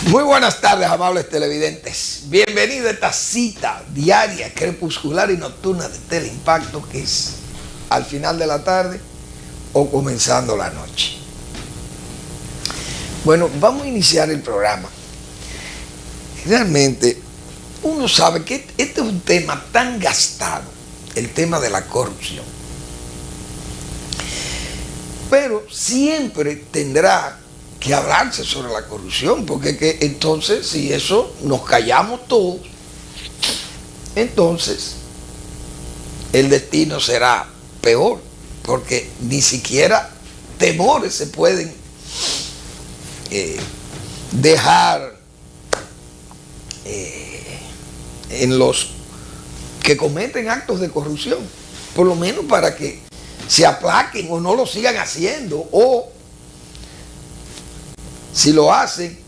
Muy buenas tardes, amables televidentes. Bienvenido a esta cita diaria, crepuscular y nocturna de Teleimpacto, que es al final de la tarde o comenzando la noche. Bueno, vamos a iniciar el programa. Realmente, uno sabe que este es un tema tan gastado, el tema de la corrupción. Pero siempre tendrá que hablarse sobre la corrupción, porque entonces si eso nos callamos todos, entonces el destino será peor, porque ni siquiera temores se pueden dejar en los que cometen actos de corrupción, por lo menos para que se aplaquen o no lo sigan haciendo, o si lo hacen,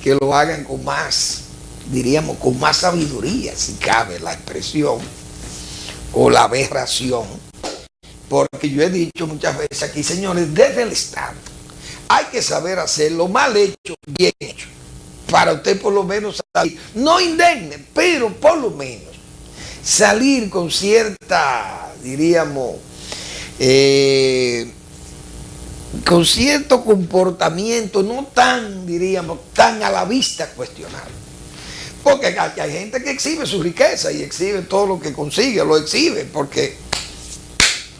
que lo hagan con más, diríamos, con más sabiduría, si cabe la expresión, o la aberración. Porque yo he dicho muchas veces aquí, señores, desde el Estado hay que saber hacerlo mal hecho, bien hecho, para usted por lo menos salir, no indemne, pero por lo menos salir con cierta, diríamos, con cierto comportamiento no tan, diríamos, tan a la vista cuestionable. Porque hay gente que exhibe su riqueza y exhibe todo lo que consigue, lo exhibe, porque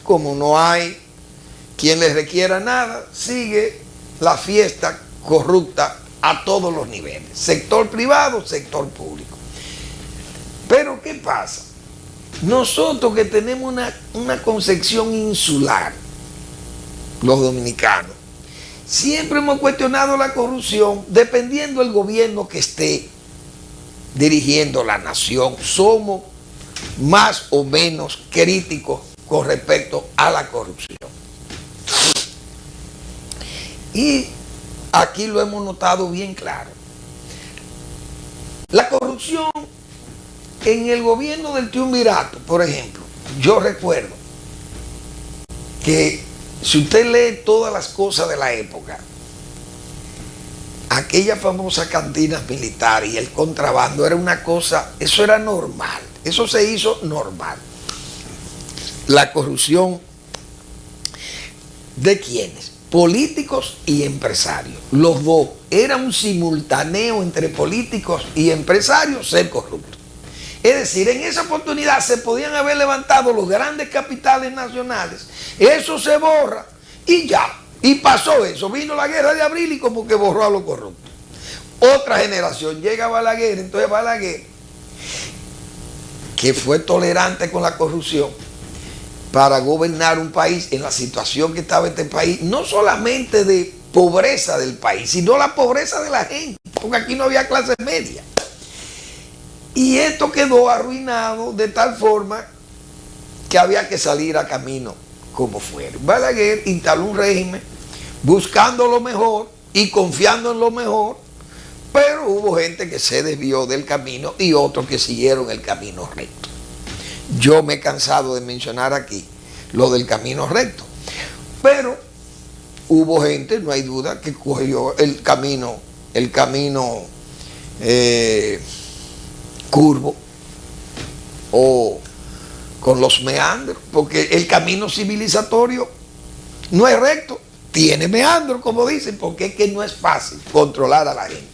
como no hay quien les requiera nada, sigue la fiesta corrupta a todos los niveles, sector privado, sector público. Pero ¿qué pasa? Nosotros que tenemos una concepción insular, los dominicanos, siempre hemos cuestionado la corrupción dependiendo del gobierno que esté dirigiendo la nación. Somos más o menos críticos con respecto a la corrupción. Y aquí lo hemos notado bien claro. La corrupción en el gobierno del Triunvirato, por ejemplo, yo recuerdo que si usted lee todas las cosas de la época, aquella famosa cantina militar y el contrabando era una cosa, eso era normal, eso se hizo normal. La corrupción ¿de quiénes? Políticos y empresarios. Los dos, era un simultáneo entre políticos y empresarios ser corruptos. Es decir, en esa oportunidad se podían haber levantado los grandes capitales nacionales, eso se borra y ya, y pasó eso, vino la guerra de abril y como que borró a los corruptos. Otra generación, llega Balaguer, entonces Balaguer, que fue tolerante con la corrupción para gobernar un país en la situación que estaba este país, no solamente de pobreza del país, sino la pobreza de la gente, porque aquí no había clase media. Y esto quedó arruinado de tal forma que había que salir a camino como fuera. Balaguer instaló un régimen buscando lo mejor y confiando en lo mejor, pero hubo gente que se desvió del camino y otros que siguieron el camino recto. Yo me he cansado de mencionar aquí lo del camino recto, pero hubo gente, no hay duda, que cogió el camino curvo o con los meandros, porque el camino civilizatorio no es recto, tiene meandros, como dicen, porque es que no es fácil controlar a la gente.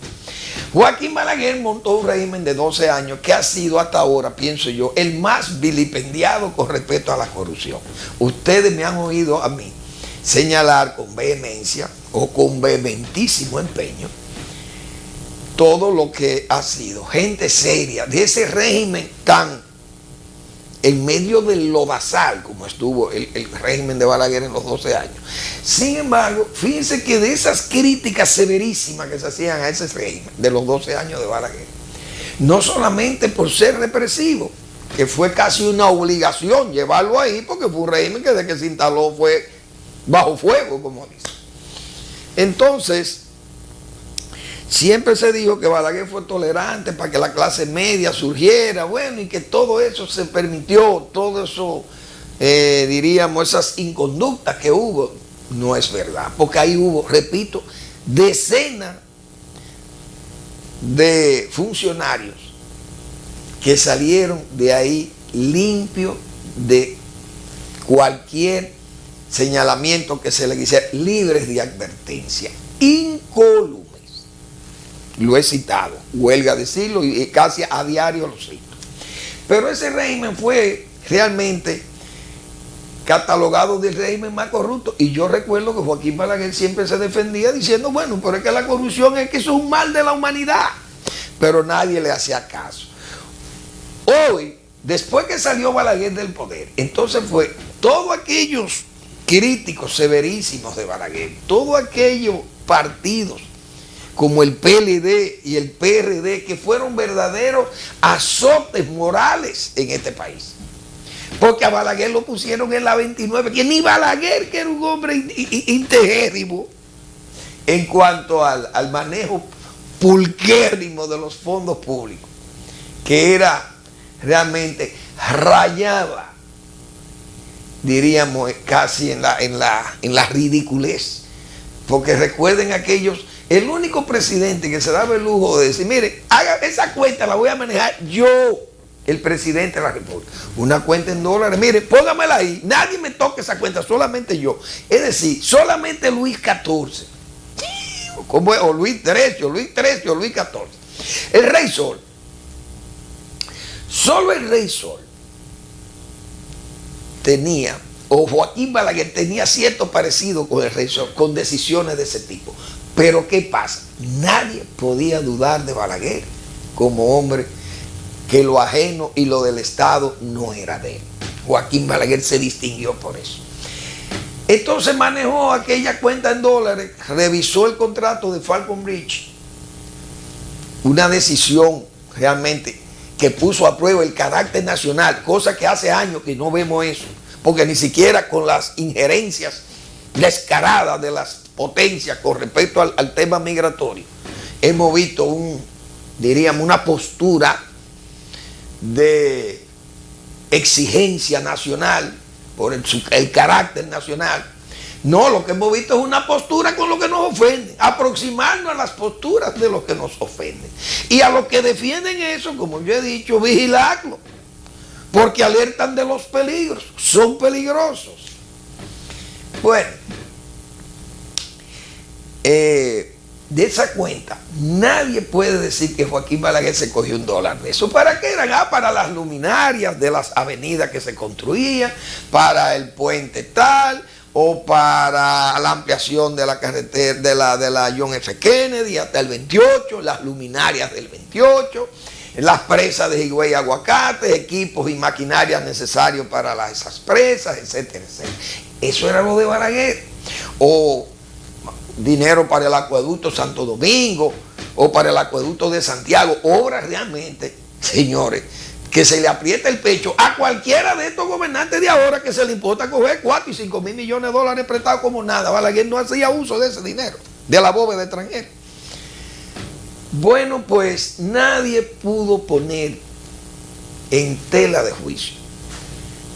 Joaquín Balaguer montó un régimen de 12 años que ha sido hasta ahora, pienso yo, el más vilipendiado con respecto a la corrupción. Ustedes me han oído a mí señalar con vehemencia o con vehementísimo empeño todo lo que ha sido gente seria de ese régimen tan en medio del lodazal como estuvo el régimen de Balaguer en los 12 años. Sin embargo, fíjense que de esas críticas severísimas que se hacían a ese régimen de los 12 años de Balaguer, no solamente por ser represivo, que fue casi una obligación llevarlo ahí, porque fue un régimen que desde que se instaló fue bajo fuego, como dicen. Entonces, siempre se dijo que Balaguer fue tolerante para que la clase media surgiera, bueno, y que todo eso se permitió, todo eso, diríamos, esas inconductas que hubo, no es verdad, porque ahí hubo, repito, decenas de funcionarios que salieron de ahí limpios de cualquier señalamiento que se le quisiera, libres de advertencia, incólumes. Lo he citado, huelga decirlo, y casi a diario lo cito. Pero ese régimen fue realmente catalogado del régimen más corrupto. Y yo recuerdo que Joaquín Balaguer siempre se defendía diciendo, bueno, pero es que la corrupción es que eso es un mal de la humanidad. Pero nadie le hacía caso. Hoy, después que salió Balaguer del poder, entonces fue todos aquellos críticos severísimos de Balaguer, todos aquellos partidos como el PLD y el PRD, que fueron verdaderos azotes morales en este país. Porque a Balaguer lo pusieron en la 29, que ni Balaguer, que era un hombre integérrimo en cuanto al manejo pulquérrimo de los fondos públicos, que era realmente rayaba, diríamos, casi en la ridiculez. Porque recuerden aquellos, el único presidente que se daba el lujo de decir, mire, haga esa cuenta, la voy a manejar yo, el presidente de la República. Una cuenta en dólares, mire, póngamela ahí, nadie me toque esa cuenta, solamente yo. Es decir, solamente Luis XIV, o Luis XIII, o Luis XIV. El Rey Sol, solo el Rey Sol tenía, o Joaquín Balaguer tenía cierto parecido con el Rey Sol, con decisiones de ese tipo. Pero ¿qué pasa? Nadie podía dudar de Balaguer como hombre que lo ajeno y lo del Estado no era de él. Joaquín Balaguer se distinguió por eso. Entonces manejó aquella cuenta en dólares, revisó el contrato de Falcon Bridge, una decisión realmente que puso a prueba el carácter nacional, cosa que hace años que no vemos eso, porque ni siquiera con las injerencias descaradas de las potencias con respecto al tema migratorio hemos visto una postura de exigencia nacional por el carácter nacional. No, lo que hemos visto es una postura con lo que nos ofende, aproximarnos a las posturas de los que nos ofenden. Y a los que defienden eso, como yo he dicho, vigilarlo, porque alertan de los peligros, son peligrosos. Bueno, de esa cuenta, nadie puede decir que Joaquín Balaguer se cogió $1 de eso. ¿Para qué eran? Para las luminarias de las avenidas que se construían, para el puente tal, o para la ampliación de la carretera de la John F. Kennedy hasta el 28, las luminarias del 28, las presas de Higüey Aguacate, equipos y maquinarias necesarios para esas presas, etcétera, etcétera. Eso era lo de Balaguer. O dinero para el acueducto Santo Domingo, o para el acueducto de Santiago, obras realmente, señores, que se le aprieta el pecho a cualquiera de estos gobernantes de ahora que se le importa coger 4 y 5 mil millones de dólares prestados como nada. Balaguer no hacía uso de ese dinero, de la bóveda extranjera. Bueno, pues nadie pudo poner en tela de juicio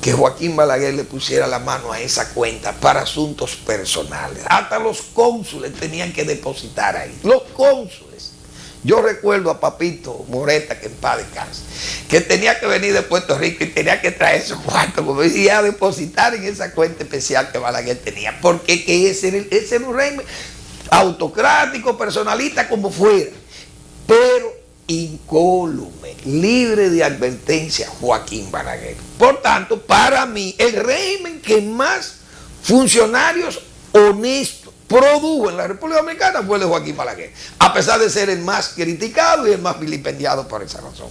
que Joaquín Balaguer le pusiera la mano a esa cuenta para asuntos personales. Hasta los cónsules tenían que depositar ahí. Los cónsules. Yo recuerdo a Papito Moreta, que en paz descanse, que tenía que venir de Puerto Rico y tenía que traer esos cuartos, como decía, a depositar en esa cuenta especial que Balaguer tenía. Porque que ese era un régimen autocrático, personalista, como fuera, pero incólume, libre de advertencia, Joaquín Balaguer. Por tanto, para mí, el régimen que más funcionarios honestos produjo en la República Dominicana fue el de Joaquín Balaguer, a pesar de ser el más criticado y el más vilipendiado por esa razón.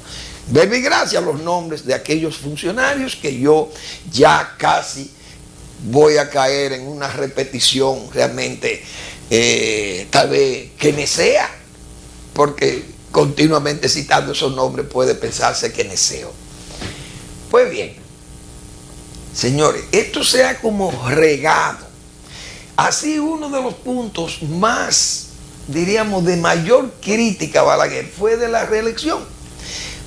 Doy gracias a los nombres de aquellos funcionarios que yo ya casi voy a caer en una repetición realmente, tal vez que me sea, porque continuamente citando esos nombres puede pensarse que neseo. Pues bien, señores, esto se ha como regado. Así uno de los puntos más, diríamos, de mayor crítica a Balaguer fue de la reelección.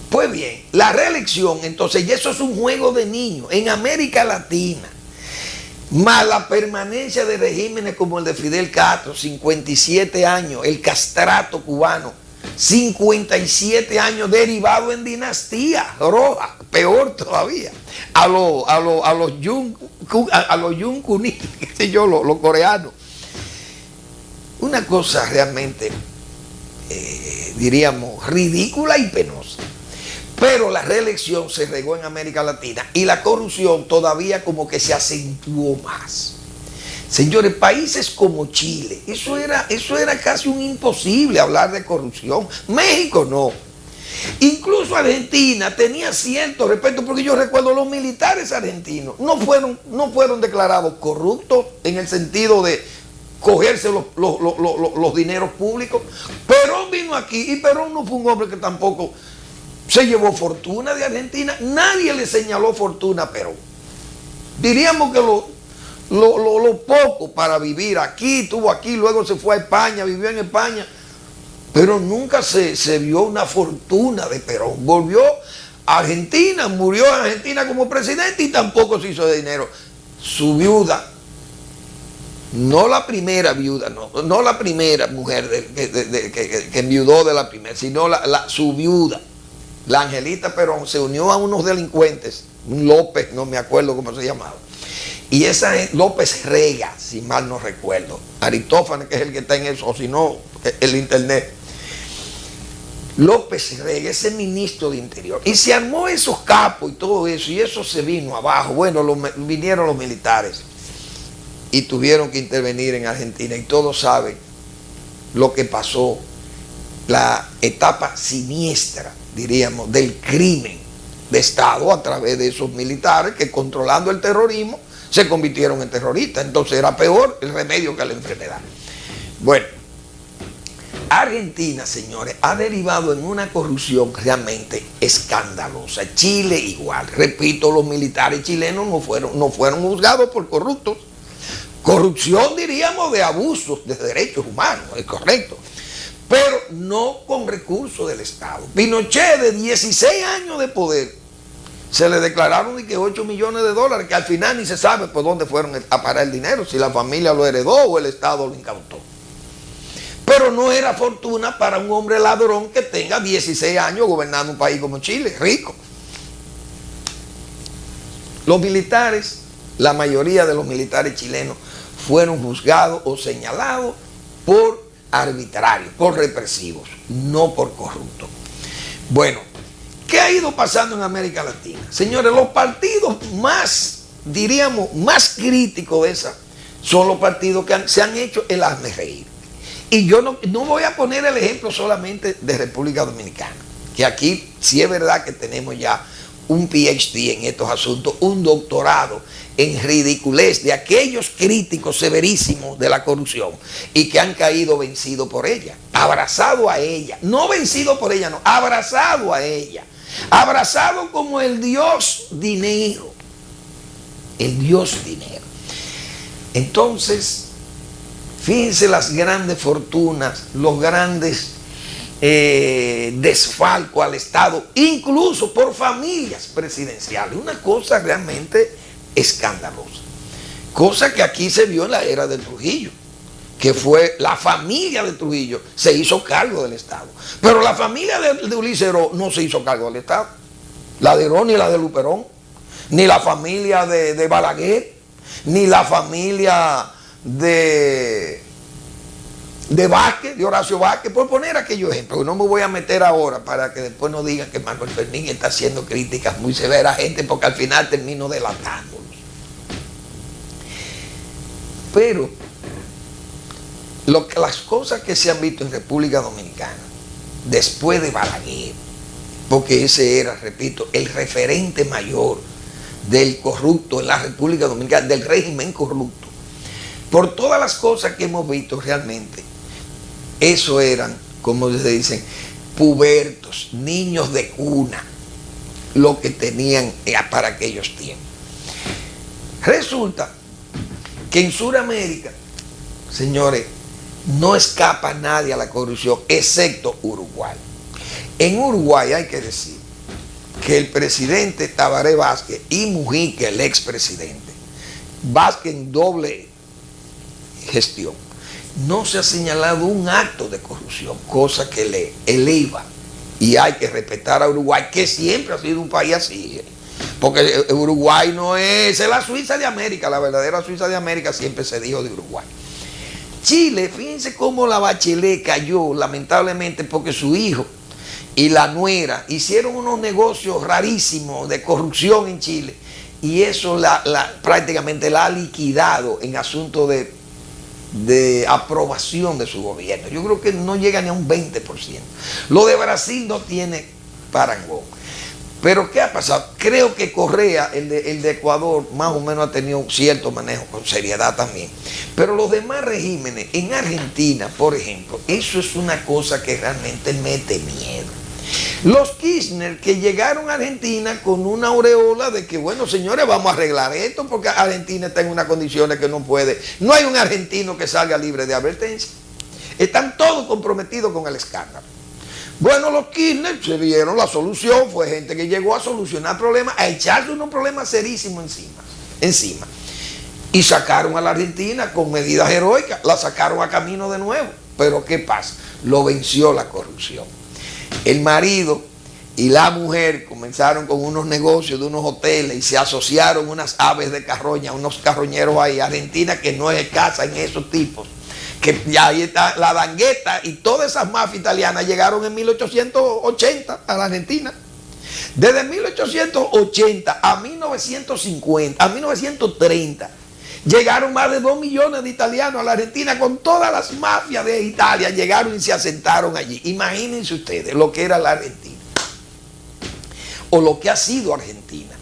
Pues bien, la reelección, entonces, ya eso es un juego de niños en América Latina. Más la permanencia de regímenes como el de Fidel Castro, 57 años, el castrato cubano, 57 años derivado en dinastía roja, peor todavía. A los Yun Kunin, qué sé yo, los coreanos. Una cosa realmente, diríamos, ridícula y penosa. Pero la reelección se regó en América Latina y la corrupción todavía como que se acentuó más. Señores, países como Chile, eso era casi un imposible hablar de corrupción. México no. Incluso Argentina tenía cierto respeto, porque yo recuerdo los militares argentinos no fueron declarados corruptos en el sentido de cogerse los dineros públicos. Perón vino aquí y Perón no fue un hombre que tampoco se llevó fortuna de Argentina. Nadie le señaló fortuna a Perón. Diríamos que lo poco para vivir aquí, estuvo aquí, luego se fue a España, vivió en España, pero nunca se vio una fortuna de Perón. Volvió a Argentina, murió en Argentina como presidente y tampoco se hizo de dinero. Su viuda, no la primera viuda, no la primera mujer que enviudó de la primera, sino su viuda, la Angelita Perón, se unió a unos delincuentes, un López, no me acuerdo cómo se llamaba. Y esa es López Rega, si mal no recuerdo. Aristófanes, que es el que está en eso, o si no, el internet. López Rega, ese ministro de Interior. Y se armó esos capos y todo eso, y eso se vino abajo. Bueno, vinieron los militares y tuvieron que intervenir en Argentina. Y todos saben lo que pasó, la etapa siniestra, diríamos, del crimen de Estado a través de esos militares que, controlando el terrorismo, se convirtieron en terroristas. Entonces era peor el remedio que la enfermedad. Bueno, Argentina, señores, ha derivado en una corrupción realmente escandalosa. Chile igual. Repito, los militares chilenos no fueron juzgados por corruptos. Corrupción, diríamos, de abusos de derechos humanos, es correcto. Pero no con recursos del Estado. Pinochet, de 16 años de poder, se le declararon de que 8 millones de dólares, que al final ni se sabe por dónde fueron a parar el dinero, si la familia lo heredó o el Estado lo incautó. Pero no era fortuna para un hombre ladrón que tenga 16 años gobernando un país como Chile, rico. Los militares, la mayoría de los militares chilenos, fueron juzgados o señalados por arbitrarios, por represivos, no por corruptos. Bueno, ¿qué ha ido pasando en América Latina? Señores, los partidos más, diríamos, más críticos de esa son los partidos que se han hecho el hazme reír. Y yo no voy a poner el ejemplo solamente de República Dominicana, que aquí sí es verdad que tenemos ya un PhD en estos asuntos, un doctorado en ridiculez de aquellos críticos severísimos de la corrupción y que han caído vencidos por ella, abrazado a ella, no vencido por ella, no, abrazado a ella. Abrazado como el Dios dinero. El Dios dinero. Entonces, fíjense las grandes fortunas, los grandes desfalcos al Estado, incluso por familias presidenciales. Una cosa realmente escandalosa. Cosa que aquí se vio en la era de Trujillo, que fue la familia de Trujillo, se hizo cargo del Estado. Pero la familia de Ulises Heró no se hizo cargo del Estado. La de Heró, ni la de Luperón, ni la familia de Balaguer, ni la familia de Vázquez, de Horacio Vázquez, por poner aquellos ejemplos. No me voy a meter ahora para que después no digan que Manuel Fermín está haciendo críticas muy severas a gente, porque al final termino delatándolos. Pero las cosas que se han visto en República Dominicana después de Balaguer, porque ese era, repito, el referente mayor del corrupto en la República Dominicana, del régimen corrupto, por todas las cosas que hemos visto realmente, eso eran, como se dicen, pubertos, niños de cuna, lo que tenían para aquellos tiempos. Resulta que en Sudamérica, señores, no escapa nadie a la corrupción, excepto Uruguay. En Uruguay hay que decir que el presidente Tabaré Vázquez y Mujica, el expresidente, Vázquez en doble gestión, no se ha señalado un acto de corrupción, cosa que le eleva. Y hay que respetar a Uruguay, que siempre ha sido un país así. Porque Uruguay no es la Suiza de América, la verdadera Suiza de América siempre se dijo de Uruguay. Chile, fíjense cómo la Bachelet cayó, lamentablemente, porque su hijo y la nuera hicieron unos negocios rarísimos de corrupción en Chile. Y eso prácticamente la ha liquidado en asunto de aprobación de su gobierno. Yo creo que no llega ni a un 20%. Lo de Brasil no tiene parangón. Pero ¿qué ha pasado? Creo que Correa, el de Ecuador, más o menos ha tenido cierto manejo con seriedad también. Pero los demás regímenes, en Argentina, por ejemplo, eso es una cosa que realmente mete miedo. Los Kirchner que llegaron a Argentina con una aureola de que, bueno, señores, vamos a arreglar esto porque Argentina está en unas condiciones que no puede. No hay un argentino que salga libre de advertencia. Están todos comprometidos con el escándalo. Bueno, los Kirchner se vieron la solución, fue gente que llegó a solucionar problemas, a echarse unos problemas serísimos encima. Y sacaron a la Argentina con medidas heroicas, la sacaron a camino de nuevo. Pero ¿qué pasa? Lo venció la corrupción. El marido y la mujer comenzaron con unos negocios de unos hoteles y se asociaron unas aves de carroña, unos carroñeros ahí, Argentina que no es escasa en esos tipos. Que ya ahí está la Dangueta y todas esas mafias italianas llegaron en 1880 a la Argentina. Desde 1880 a 1950, a 1930, llegaron más de 2 millones de italianos a la Argentina con todas las mafias de Italia. Llegaron y se asentaron allí. Imagínense ustedes lo que era la Argentina o lo que ha sido Argentina.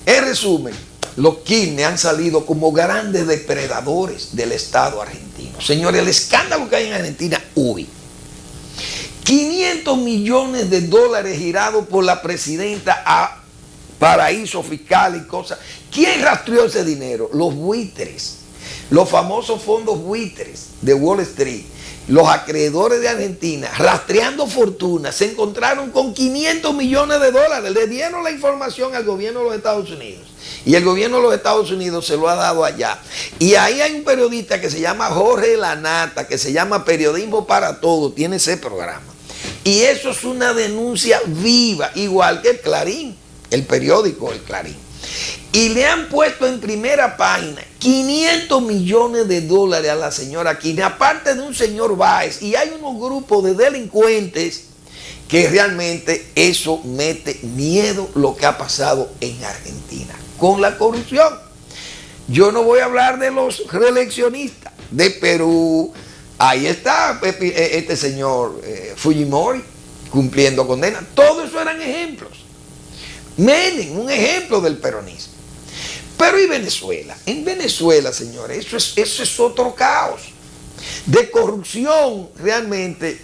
En resumen, los Kirchner han salido como grandes depredadores del Estado argentino. Señores, el escándalo que hay en Argentina hoy, 500 millones de dólares girados por la presidenta a paraísos fiscales y cosas. ¿Quién rastreó ese dinero? Los buitres, los famosos fondos buitres de Wall Street, los acreedores de Argentina, rastreando fortunas, se encontraron con 500 millones de dólares. Le dieron la información al gobierno de los Estados Unidos. Y el gobierno de los Estados Unidos se lo ha dado allá. Y ahí hay un periodista que se llama Jorge Lanata, que se llama Periodismo para Todo, tiene ese programa. Y eso es una denuncia viva, igual que el Clarín, el periódico El Clarín. Y le han puesto en primera página 500 millones de dólares a la señora Kirchner, aparte de un señor Báez. Y hay unos grupos de delincuentes que realmente eso mete miedo lo que ha pasado en Argentina con la corrupción. Yo no voy a hablar de los reeleccionistas de Perú. Ahí está este señor Fujimori cumpliendo condena. Todo eso eran ejemplos. Menem, un ejemplo del peronismo. Pero ¿y Venezuela? En Venezuela, señores, eso es otro caos de corrupción realmente.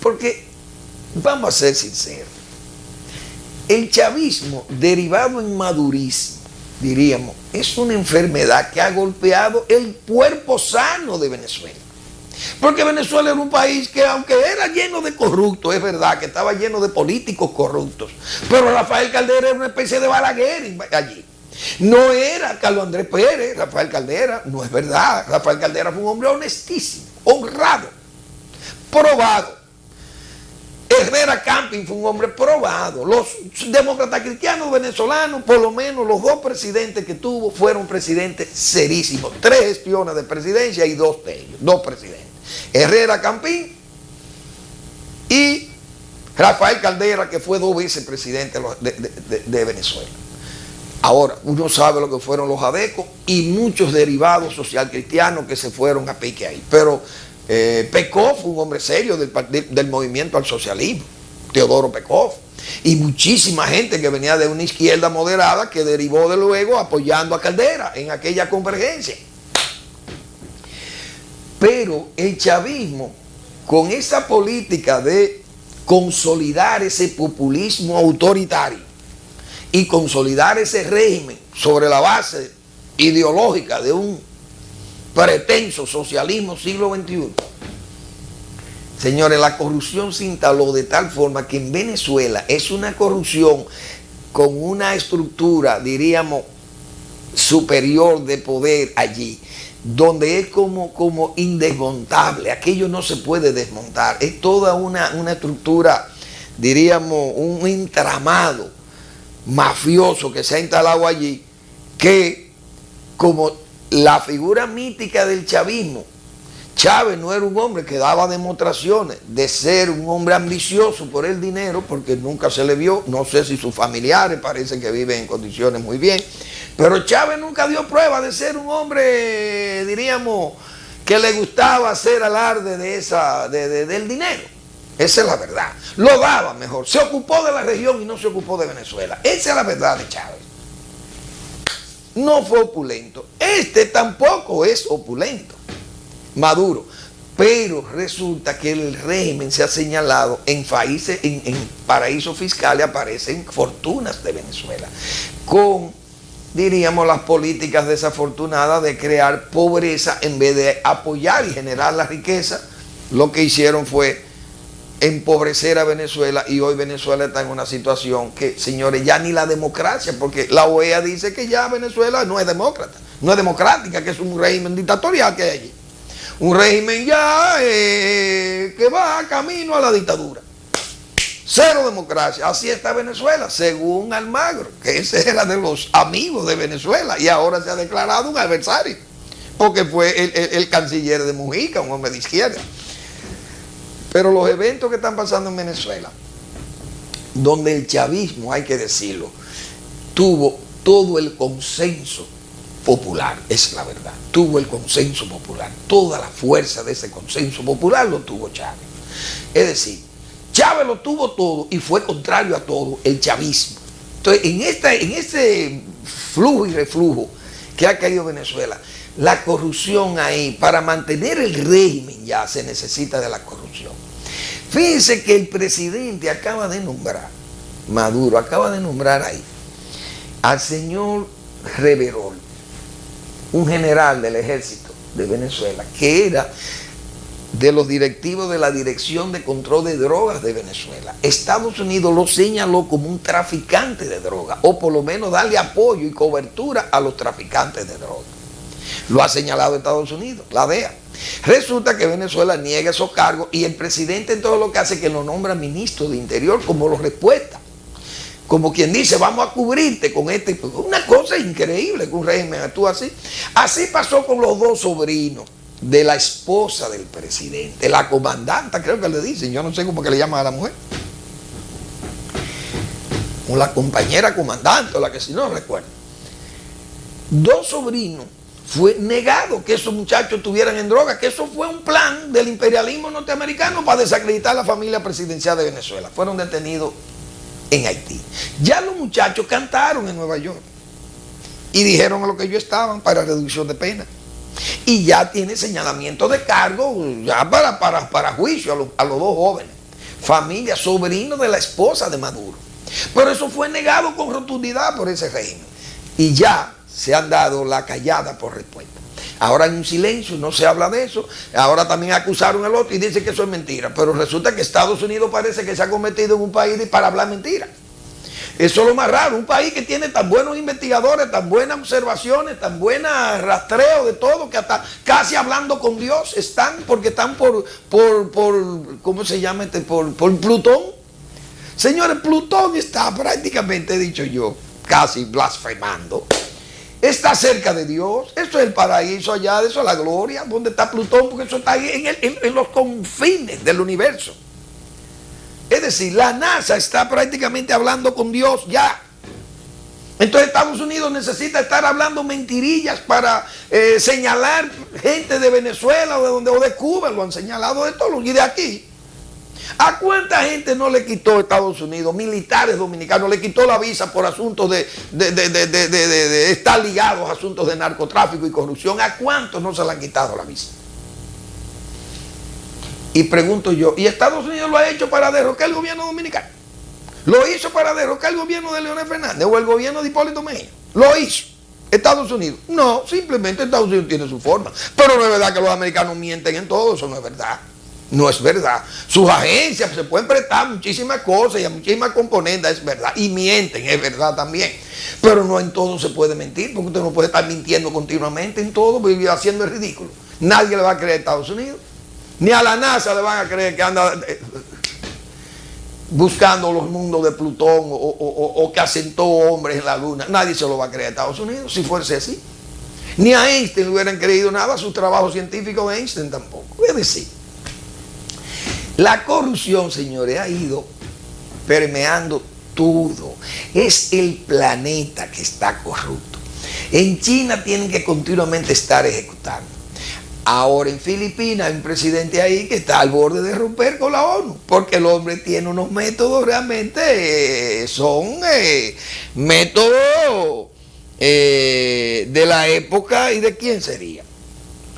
Porque, vamos a ser sinceros, el chavismo derivado en madurismo, diríamos, es una enfermedad que ha golpeado el cuerpo sano de Venezuela. Porque Venezuela era un país que, aunque era lleno de corruptos, es verdad que estaba lleno de políticos corruptos, pero Rafael Caldera era una especie de Balaguer allí. No era Carlos Andrés Pérez, Rafael Caldera, no es verdad. Rafael Caldera fue un hombre honestísimo, honrado, probado. Herrera Camping fue un hombre probado. Los demócratas cristianos venezolanos, por lo menos los dos presidentes que tuvo, fueron presidentes serísimos. 3 gestiones de presidencia y 2 de ellos, 2 presidentes. Herrera Campín y Rafael Caldera, que fue 2 veces presidente de Venezuela. Ahora, uno sabe lo que fueron los adecos y muchos derivados social cristianos que se fueron a pique ahí. Pero Pekov fue un hombre serio del movimiento al socialismo, Teodoro Pekov, y muchísima gente que venía de una izquierda moderada que derivó de luego apoyando a Caldera en aquella convergencia. Pero el chavismo, con esa política de consolidar ese populismo autoritario y consolidar ese régimen sobre la base ideológica de un pretenso socialismo siglo XXI. Señores, la corrupción se instaló de tal forma que en Venezuela es una corrupción con una estructura, diríamos, superior de poder allí, donde es como indesmontable, aquello no se puede desmontar, es toda una estructura, diríamos, un entramado mafioso que se ha instalado allí, que como la figura mítica del chavismo, Chávez no era un hombre que daba demostraciones de ser un hombre ambicioso por el dinero, porque nunca se le vio, no sé si sus familiares parece que viven en condiciones muy bien, pero Chávez nunca dio prueba de ser un hombre, diríamos, que le gustaba hacer alarde del dinero. Esa es la verdad. Lo daba mejor. Se ocupó de la región y no se ocupó de Venezuela. Esa es la verdad de Chávez. No fue opulento. Este tampoco es opulento, Maduro. Pero resulta que el régimen se ha señalado en países, en paraísos fiscales aparecen fortunas de Venezuela, con, diríamos, las políticas desafortunadas de crear pobreza en vez de apoyar y generar la riqueza. Lo que hicieron fue empobrecer a Venezuela, y hoy Venezuela está en una situación que, señores, ya ni la democracia, porque la OEA dice que ya Venezuela no es demócrata, no es democrática, que es un régimen dictatorial que hay allí. Un régimen ya que va camino a la dictadura. Cero democracia. Así está Venezuela, según Almagro, que ese era de los amigos de Venezuela y ahora se ha declarado un adversario, porque fue el canciller de Mujica, un hombre de izquierda. Pero los eventos que están pasando en Venezuela, donde el chavismo, hay que decirlo, tuvo todo el consenso popular, esa es la verdad, tuvo el consenso popular, toda la fuerza de ese consenso popular lo tuvo Chávez. Es decir, Chávez lo tuvo todo y fue contrario a todo el chavismo. Entonces, en este flujo y reflujo que ha caído Venezuela, la corrupción ahí, para mantener el régimen ya se necesita de la corrupción. Fíjense que el presidente acaba de nombrar, Maduro acaba de nombrar ahí al señor Reverol, un general del ejército de Venezuela, que era de los directivos de la Dirección de Control de Drogas de Venezuela. Estados Unidos lo señaló como un traficante de drogas, o por lo menos darle apoyo y cobertura a los traficantes de drogas. Lo ha señalado Estados Unidos, la DEA. Resulta que Venezuela niega esos cargos y el presidente en todo lo que hace es que lo nombra ministro de Interior como lo respuesta. Como quien dice, vamos a cubrirte con este. Una cosa increíble que un régimen actúa así. Así pasó con los dos sobrinos de la esposa del presidente, la comandanta, creo que le dicen, yo no sé cómo que le llaman a la mujer. O la compañera comandante, o la que si no recuerdo. Dos sobrinos. Fue negado que esos muchachos estuvieran en droga, que eso fue un plan del imperialismo norteamericano para desacreditar la familia presidencial de Venezuela. Fueron detenidos en Haití. Ya los muchachos cantaron en Nueva York y dijeron a lo que ellos estaban para reducción de pena. Y ya tiene señalamiento de cargo ya para juicio a los dos jóvenes. Familia, sobrino de la esposa de Maduro. Pero eso fue negado con rotundidad por ese régimen. Y ya se han dado la callada por respuesta. Ahora hay un silencio, no se habla de eso. Ahora también acusaron al otro y dicen que eso es mentira. Pero resulta que Estados Unidos parece que se ha convertido en un país para hablar mentiras. Eso es lo más raro. Un país que tiene tan buenos investigadores, tan buenas observaciones, tan buena rastreo de todo, que hasta casi hablando con Dios están, porque están por ¿cómo se llama? Por Plutón. Señores, Plutón está prácticamente, he dicho yo, casi blasfemando. Está cerca de Dios, eso es el paraíso allá, eso es la gloria, donde está Plutón, porque eso está ahí en los confines del universo. Es decir, la NASA está prácticamente hablando con Dios ya. Entonces Estados Unidos necesita estar hablando mentirillas para señalar gente de Venezuela o de Cuba, lo han señalado de todos y de aquí. ¿A cuánta gente no le quitó Estados Unidos, militares dominicanos, le quitó la visa por asuntos de estar ligados a asuntos de narcotráfico y corrupción? ¿A cuántos no se le han quitado la visa? Y pregunto yo, ¿y Estados Unidos lo ha hecho para derrocar el gobierno dominicano? ¿Lo hizo para derrocar el gobierno de Leonel Fernández o el gobierno de Hipólito Mejía? ¿Lo hizo Estados Unidos? No, simplemente Estados Unidos tiene su forma. Pero no es verdad que los americanos mienten en todo, eso no es verdad. No es verdad. Sus agencias se pueden prestar muchísimas cosas y a muchísimas componentes, es verdad. Y mienten, es verdad también. Pero no en todo se puede mentir, porque usted no puede estar mintiendo continuamente en todo, vivir haciendo el ridículo. Nadie le va a creer a Estados Unidos. Ni a la NASA le van a creer que anda buscando los mundos de Plutón o que asentó hombres en la Luna. Nadie se lo va a creer a Estados Unidos, si fuese así. Ni a Einstein le hubieran creído nada, su trabajo científico de Einstein tampoco. Es decir, la corrupción, señores, ha ido permeando todo. Es el planeta que está corrupto. En China tienen que continuamente estar ejecutando. Ahora en Filipinas hay un presidente ahí que está al borde de romper con la ONU, porque el hombre tiene unos métodos realmente, son métodos de la época. ¿Y de quién sería?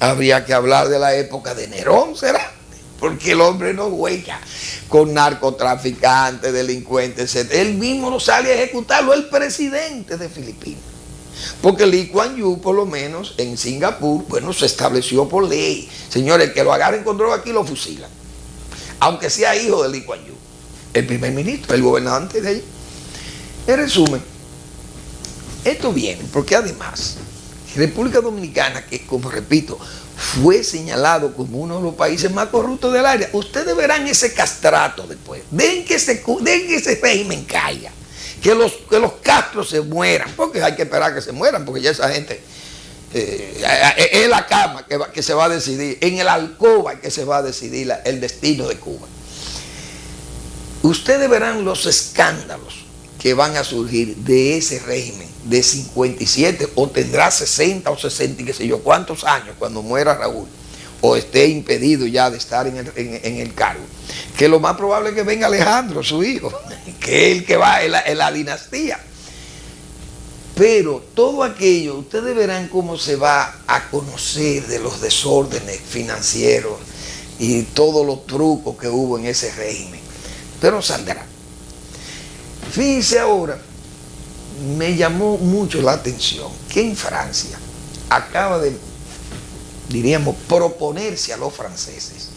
Habría que hablar de la época de Nerón, ¿será? Porque el hombre no juega con narcotraficantes, delincuentes, etc. Él mismo no sale a ejecutarlo, el presidente de Filipinas. Porque Lee Kuan Yew, por lo menos en Singapur, bueno, se estableció por ley. Señores, el que lo agarren con droga aquí lo fusilan. Aunque sea hijo de Lee Kuan Yew, el primer ministro, el gobernante de allí. En resumen, esto viene porque además República Dominicana, que como repito, fue señalado como uno de los países más corruptos del área, ustedes verán ese castrato después. Den que ese régimen caiga. Que los Castros se mueran, porque hay que esperar que se mueran, porque ya esa gente es la cama que se va a decidir, en el alcoba que se va a decidir el destino de Cuba. Ustedes verán los escándalos que van a surgir de ese régimen de 57, o tendrá 60 o 60 y qué sé yo cuántos años cuando muera Raúl, o esté impedido ya de estar en el cargo. Que lo más probable es que venga Alejandro, su hijo, que es el que va en la dinastía. Pero todo aquello, ustedes verán cómo se va a conocer de los desórdenes financieros y todos los trucos que hubo en ese régimen. Pero saldrá. Fíjense ahora, me llamó mucho la atención que en Francia acaba de, diríamos, proponerse a los franceses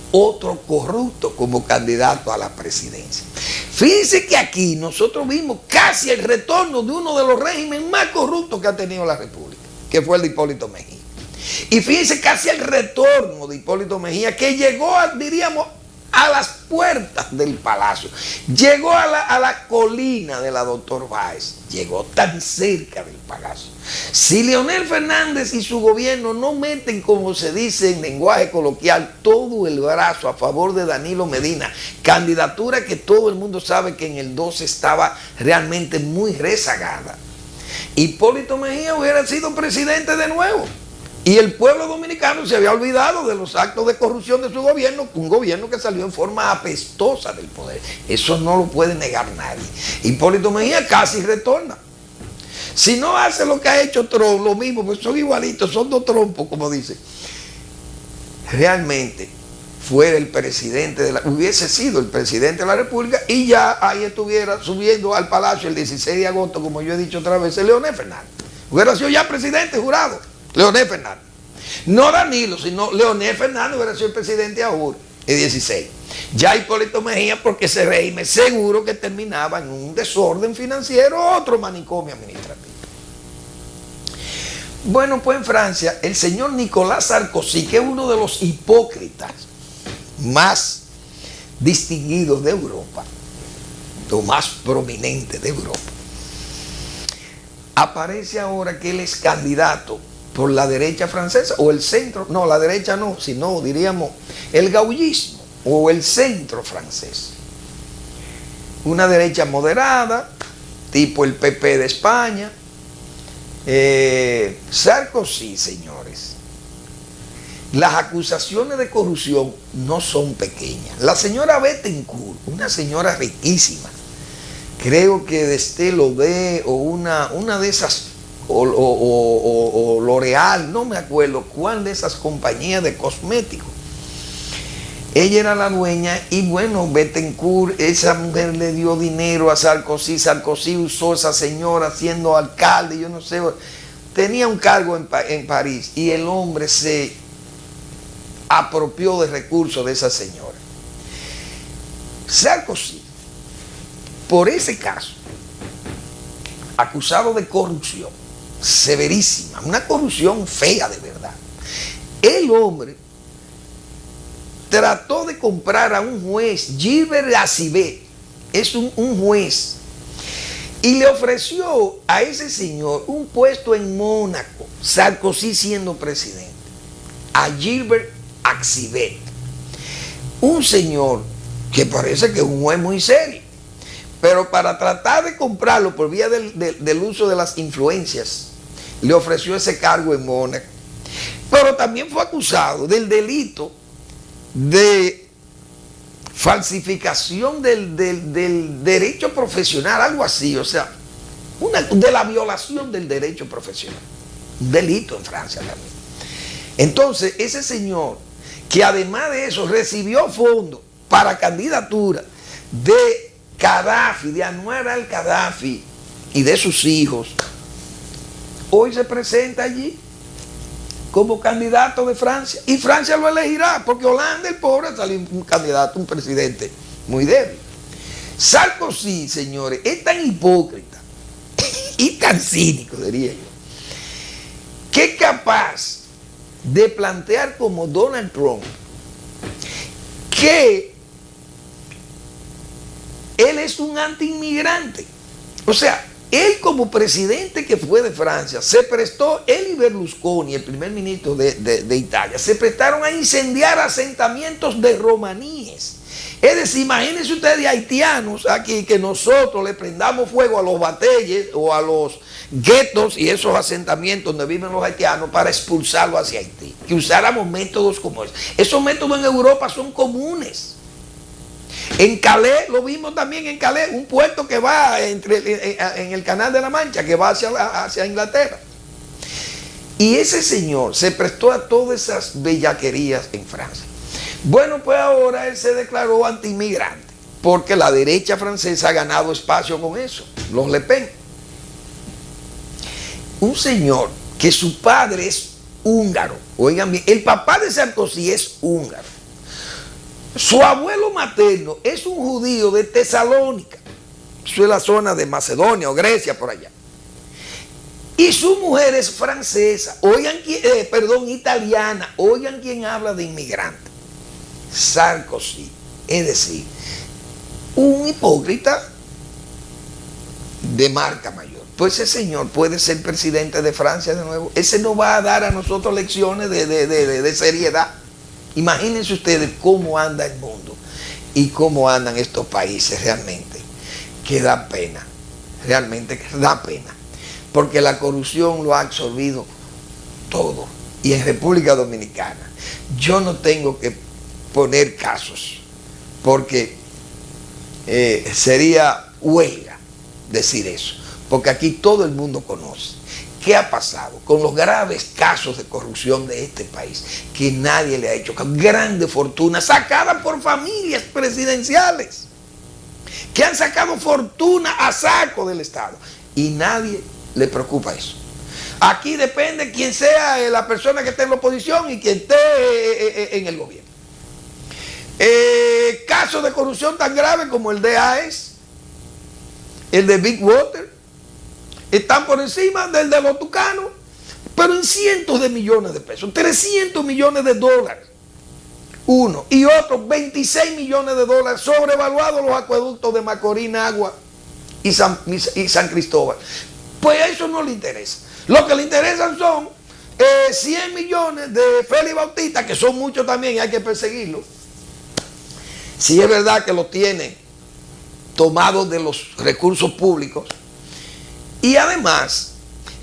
otro corrupto como candidato a la presidencia. Fíjense que aquí nosotros vimos casi el retorno de uno de los regímenes más corruptos que ha tenido la República, que fue el de Hipólito Mejía. Y fíjense casi el retorno de Hipólito Mejía, que llegó, diríamos, a las puertas del palacio, llegó a la colina de la Doctor Báez, llegó tan cerca del palacio. Si Leonel Fernández y su gobierno no meten, como se dice en lenguaje coloquial, todo el brazo a favor de Danilo Medina, candidatura que todo el mundo sabe que en el 12 estaba realmente muy rezagada, Hipólito Mejía hubiera sido presidente de nuevo. Y el pueblo dominicano se había olvidado de los actos de corrupción de su gobierno, un gobierno que salió en forma apestosa del poder. Eso no lo puede negar nadie. Hipólito Mejía casi retorna. Si no hace lo que ha hecho Trump, lo mismo, pues son igualitos, son dos trompos, como dice. Realmente fuera el presidente, hubiese sido el presidente de la República y ya ahí estuviera subiendo al palacio el 16 de agosto, como yo he dicho otra vez, Leonel Fernández. Hubiera sido ya presidente jurado. Leonel Fernández. No Danilo, sino Leonel Fernández hubiera sido el presidente ahora, el 16. Ya Hipólito Mejía, porque ese régimen seguro que terminaba en un desorden financiero, otro manicomio administrativo. Bueno, pues en Francia, el señor Nicolas Sarkozy, que es uno de los hipócritas más distinguidos de Europa, o más prominentes de Europa, aparece ahora que él es candidato por la derecha francesa, o el centro, no, la derecha no, sino diríamos el gaullismo, o el centro francés. Una derecha moderada, tipo el PP de España. Sarkozy, señores, las acusaciones de corrupción no son pequeñas. La señora Bettencourt, una señora riquísima, creo que de Estée Lauder o una de esas, o L'Oreal, no me acuerdo cuál de esas compañías de cosméticos. Ella era la dueña y bueno, Bettencourt, esa mujer le dio dinero a Sarkozy, Sarkozy usó a esa señora siendo alcalde, yo no sé, tenía un cargo en París y el hombre se apropió de recursos de esa señora. Sarkozy, por ese caso, acusado de corrupción severísima, una corrupción fea de verdad, el hombre trató de comprar a un juez, Gilbert Acibet, es un juez, y le ofreció a ese señor un puesto en Mónaco, Sarkozy siendo presidente, a Gilbert Acibet, un señor que parece que es un juez muy serio, pero para tratar de comprarlo por vía del uso de las influencias, le ofreció ese cargo en Mónaco. Pero también fue acusado del delito de falsificación del derecho profesional, algo así, o sea, de la violación del derecho profesional. Un delito en Francia también. Entonces, ese señor, que además de eso recibió fondos para candidatura de Gaddafi, de Anwar al-Gaddafi y de sus hijos, hoy se presenta allí como candidato de Francia, y Francia lo elegirá, porque Holanda, el pobre, salió un candidato, un presidente muy débil. Sarkozy, señores, es tan hipócrita y tan cínico, diría yo, que es capaz de plantear como Donald Trump que él es un anti-inmigrante. O sea, él como presidente que fue de Francia, se prestó, él y Berlusconi, el primer ministro de Italia, se prestaron a incendiar asentamientos de romaníes. Es decir, imagínense ustedes haitianos aquí, que nosotros le prendamos fuego a los batelles o a los guetos y esos asentamientos donde viven los haitianos para expulsarlos hacia Haití. Que usáramos métodos como esos. Esos métodos en Europa son comunes. En Calais, lo vimos también en Calais, un puerto que va en el Canal de la Mancha, que va hacia Inglaterra. Y ese señor se prestó a todas esas bellaquerías en Francia. Bueno, pues ahora él se declaró anti-inmigrante, porque la derecha francesa ha ganado espacio con eso, los Le Pen. Un señor que su padre es húngaro, oigan bien, el papá de Sarkozy es húngaro. Su abuelo materno es un judío de Tesalónica, eso es la zona de Macedonia o Grecia por allá. Y su mujer es francesa, italiana, oigan quién habla de inmigrante. Sarkozy, es decir, un hipócrita de marca mayor. Pues ese señor puede ser presidente de Francia de nuevo. Ese nos va a dar a nosotros lecciones de seriedad. Imagínense ustedes cómo anda el mundo y cómo andan estos países realmente, que da pena, realmente que da pena, porque la corrupción lo ha absorbido todo. Y en República Dominicana yo no tengo que poner casos, porque sería huelga decir eso, porque aquí todo el mundo conoce qué ha pasado con los graves casos de corrupción de este país, que nadie le ha hecho grande fortuna sacada por familias presidenciales que han sacado fortuna a saco del Estado y nadie le preocupa eso. Aquí depende quién sea la persona que esté en la oposición y quien esté en el gobierno. Casos de corrupción tan graves como el de AES, el de Big Water, están por encima del de los tucanos, pero en cientos de millones de pesos, 300 millones de dólares, uno, y otro 26 millones de dólares, sobrevaluados los acueductos de Macorís, Nagua y San Cristóbal. Pues a eso no le interesa. Lo que le interesan son 100 millones de Félix Bautista, que son muchos también y hay que perseguirlos. Si es verdad que los tiene tomados de los recursos públicos. Y además,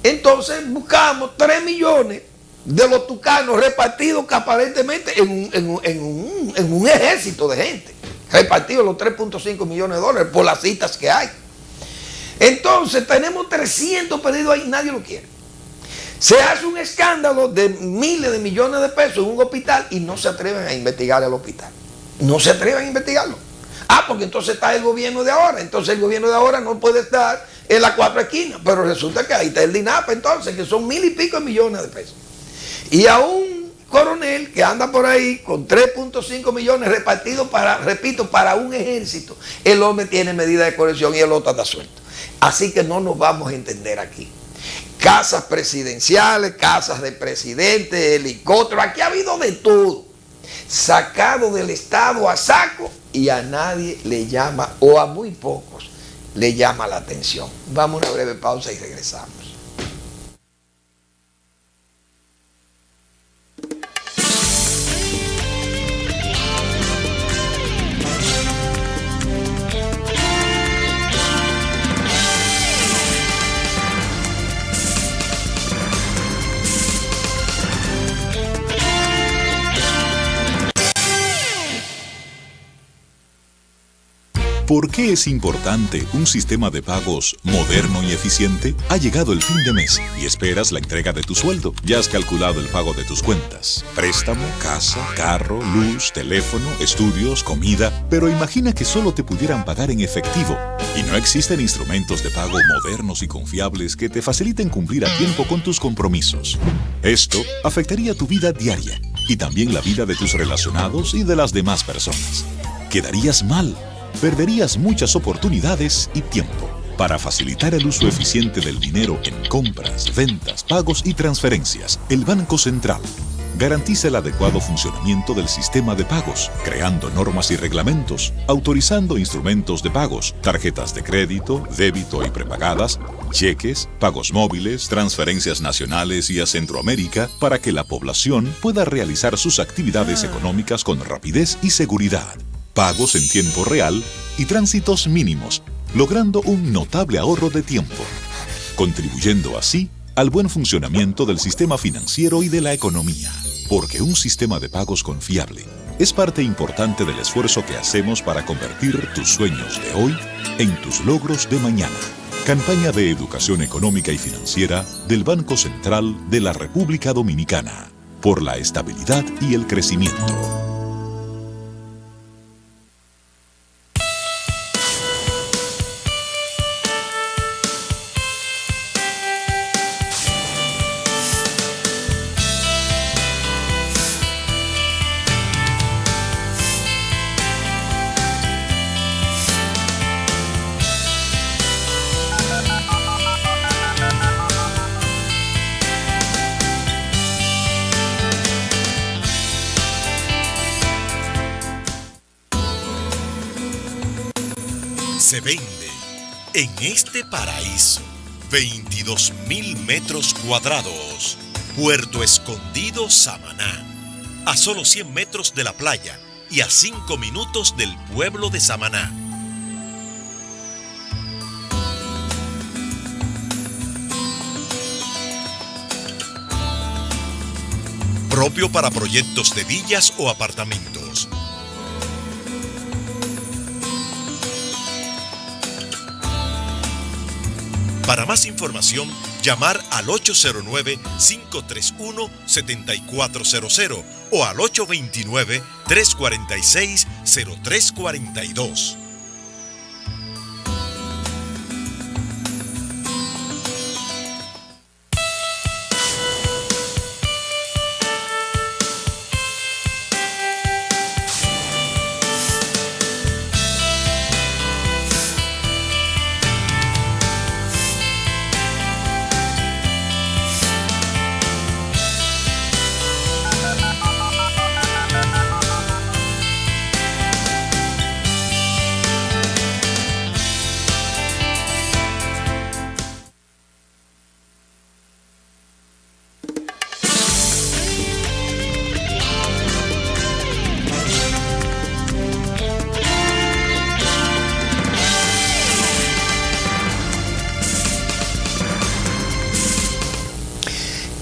entonces buscamos 3 millones de los tucanos repartidos que aparentemente en un ejército de gente, repartidos los 3.5 millones de dólares por las citas que hay. Entonces tenemos 300 pedidos ahí y nadie lo quiere. Se hace un escándalo de miles de millones de pesos en un hospital y no se atreven a investigar el hospital. No se atreven a investigarlo. Porque entonces está el gobierno de ahora. Entonces el gobierno de ahora no puede estar en las 4 esquinas. Pero resulta que ahí está el DINAPA entonces, que son 1000 y pico de millones de pesos. Y aún coronel que anda por ahí con 3.5 millones repartidos para, repito, para un ejército. El hombre tiene medida de corrección y el otro anda suelto. Así que no nos vamos a entender aquí. Casas presidenciales, casas de presidente, helicópteros, aquí ha habido de todo. Sacado del Estado a saco y a nadie le llama, o a muy pocos le llama la atención. Vamos a una breve pausa y regresamos. ¿Por qué es importante un sistema de pagos moderno y eficiente? Ha llegado el fin de mes y esperas la entrega de tu sueldo. Ya has calculado el pago de tus cuentas. Préstamo, casa, carro, luz, teléfono, estudios, comida. Pero imagina que solo te pudieran pagar en efectivo. Y no existen instrumentos de pago modernos y confiables que te faciliten cumplir a tiempo con tus compromisos. Esto afectaría tu vida diaria y también la vida de tus relacionados y de las demás personas. Quedarías mal. Perderías muchas oportunidades y tiempo. Para facilitar el uso eficiente del dinero en compras, ventas, pagos y transferencias, el Banco Central garantiza el adecuado funcionamiento del sistema de pagos, creando normas y reglamentos, autorizando instrumentos de pagos, tarjetas de crédito, débito y prepagadas, cheques, pagos móviles, transferencias nacionales y a Centroamérica para que la población pueda realizar sus actividades económicas con rapidez y seguridad. Pagos en tiempo real y tránsitos mínimos, logrando un notable ahorro de tiempo, contribuyendo así al buen funcionamiento del sistema financiero y de la economía. Porque un sistema de pagos confiable es parte importante del esfuerzo que hacemos para convertir tus sueños de hoy en tus logros de mañana. Campaña de Educación Económica y Financiera del Banco Central de la República Dominicana. Por la estabilidad y el crecimiento. Se vende en este paraíso 22.000 metros cuadrados. Puerto Escondido, Samaná. A solo 100 metros de la playa y a 5 minutos del pueblo de Samaná. Propio para proyectos de villas o apartamentos. Para más información, llamar al 809-531-7400 o al 829-346-0342.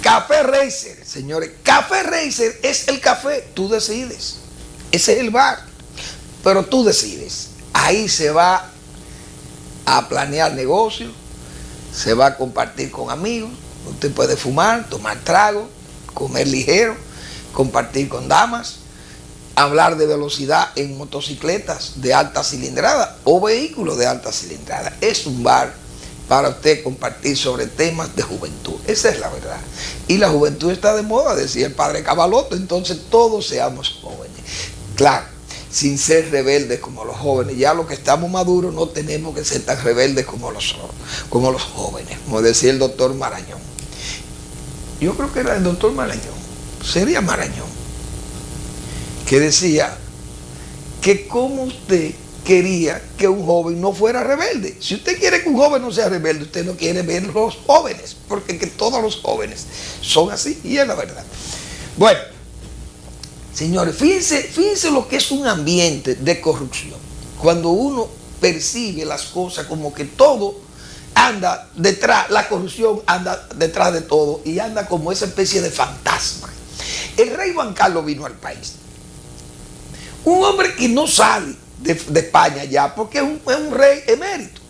Café Racer, señores. Café Racer es el café, tú decides. Ese es el bar, pero tú decides. Ahí se va a planear negocios, se va a compartir con amigos. Usted puede fumar, tomar trago, comer ligero, compartir con damas, hablar de velocidad en motocicletas de alta cilindrada o vehículos de alta cilindrada. Es un bar para usted compartir sobre temas de juventud. Esa es la verdad. Y la juventud está de moda, decía el padre Cavaloto, entonces todos seamos jóvenes. Claro, sin ser rebeldes como los jóvenes. Ya los que estamos maduros no tenemos que ser tan rebeldes como los jóvenes, como decía el doctor Marañón. Yo creo que era el doctor Marañón, sería Marañón, que decía que como usted quería que un joven no fuera rebelde. Si usted quiere que un joven no sea rebelde, usted no quiere ver los jóvenes, porque que todos los jóvenes son así, y es la verdad. Bueno, señores, fíjense lo que es un ambiente de corrupción. Cuando uno percibe las cosas como que todo anda detrás, la corrupción anda detrás de todo y anda como esa especie de fantasma. El rey Juan Carlos vino al país. Un hombre que no sale de España ya, porque es un rey emérito.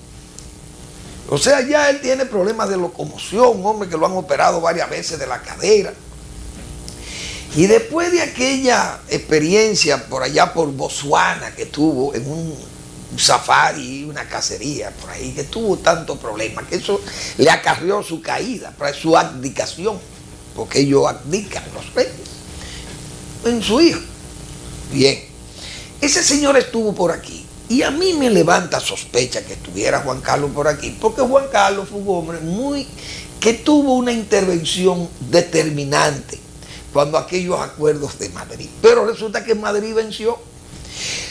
O sea, ya él tiene problemas de locomoción, un hombre que lo han operado varias veces de la cadera. Y después de aquella experiencia por allá por Botswana que tuvo en un safari, una cacería por ahí, que tuvo tantos problemas, que eso le acarrió su caída, su abdicación, porque ellos abdican los reyes en su hijo. Bien. Ese señor estuvo por aquí y a mí me levanta sospecha que estuviera Juan Carlos por aquí, porque Juan Carlos fue un hombre que tuvo una intervención determinante cuando aquellos acuerdos de Madrid. Pero resulta que Madrid venció.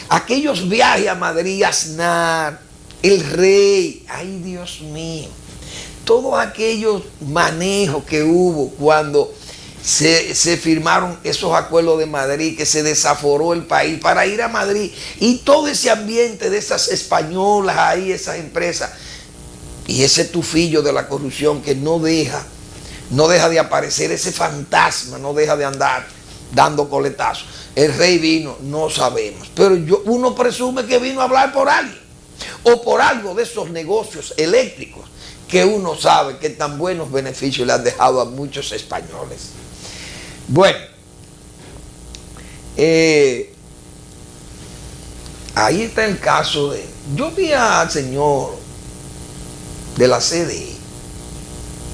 Aquellos viajes a Madrid, Aznar, el rey, ay Dios mío, todos aquellos manejos que hubo cuando se firmaron esos acuerdos de Madrid, que se desaforó el país para ir a Madrid, y todo ese ambiente de esas españolas ahí, esas empresas, y ese tufillo de la corrupción que no deja de aparecer, ese fantasma no deja de andar dando coletazos. El rey vino, no sabemos, pero uno presume que vino a hablar por alguien, o por algo de esos negocios eléctricos que uno sabe que tan buenos beneficios le han dejado a muchos españoles. Bueno, ahí está el caso de... Yo vi al señor de la CDE,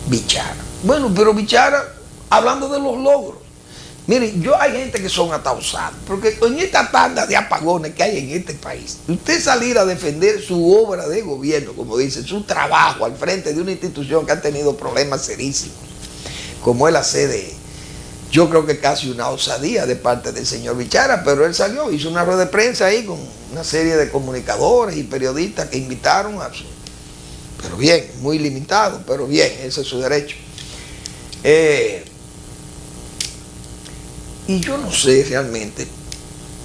Bichara. Bueno, pero Bichara, hablando de los logros. Miren, hay gente que son atausados, porque en esta tanda de apagones que hay en este país, usted salir a defender su obra de gobierno, como dice, su trabajo al frente de una institución que ha tenido problemas serísimos, como es la CDE, yo creo que casi una osadía de parte del señor Bichara, pero él salió, hizo una rueda de prensa ahí con una serie de comunicadores y periodistas que invitaron a su... Pero bien, muy limitado, pero bien, ese es su derecho. Y yo no sé realmente,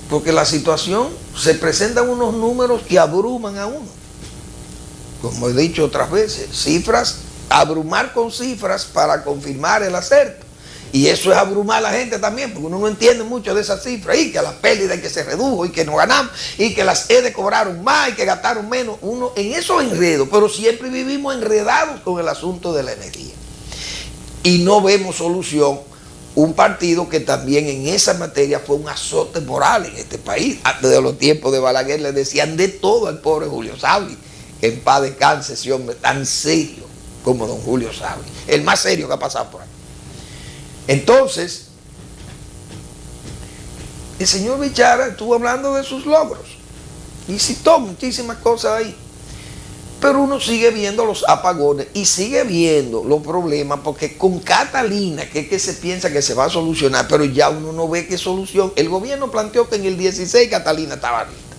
porque la situación, se presentan unos números que abruman a uno. Como he dicho otras veces, cifras, abrumar con cifras para confirmar el acerto. Y eso es abrumar a la gente también, porque uno no entiende mucho de esas cifras, y que las pérdidas que se redujo, y que no ganamos, y que las EDE cobraron más, y que gastaron menos. Uno en esos enredos, pero siempre vivimos enredados con el asunto de la energía. Y no vemos solución. Un partido que también en esa materia fue un azote moral en este país. Desde los tiempos de Balaguer le decían de todo al pobre Julio Sabri. En paz descanse ese hombre tan serio como don Julio Sabri. El más serio que ha pasado por ahí. Entonces, el señor Bichara estuvo hablando de sus logros y citó muchísimas cosas ahí. Pero uno sigue viendo los apagones y sigue viendo los problemas, porque con Catalina, que es que se piensa que se va a solucionar, pero ya uno no ve qué solución. El gobierno planteó que en el 16 Catalina estaba lista.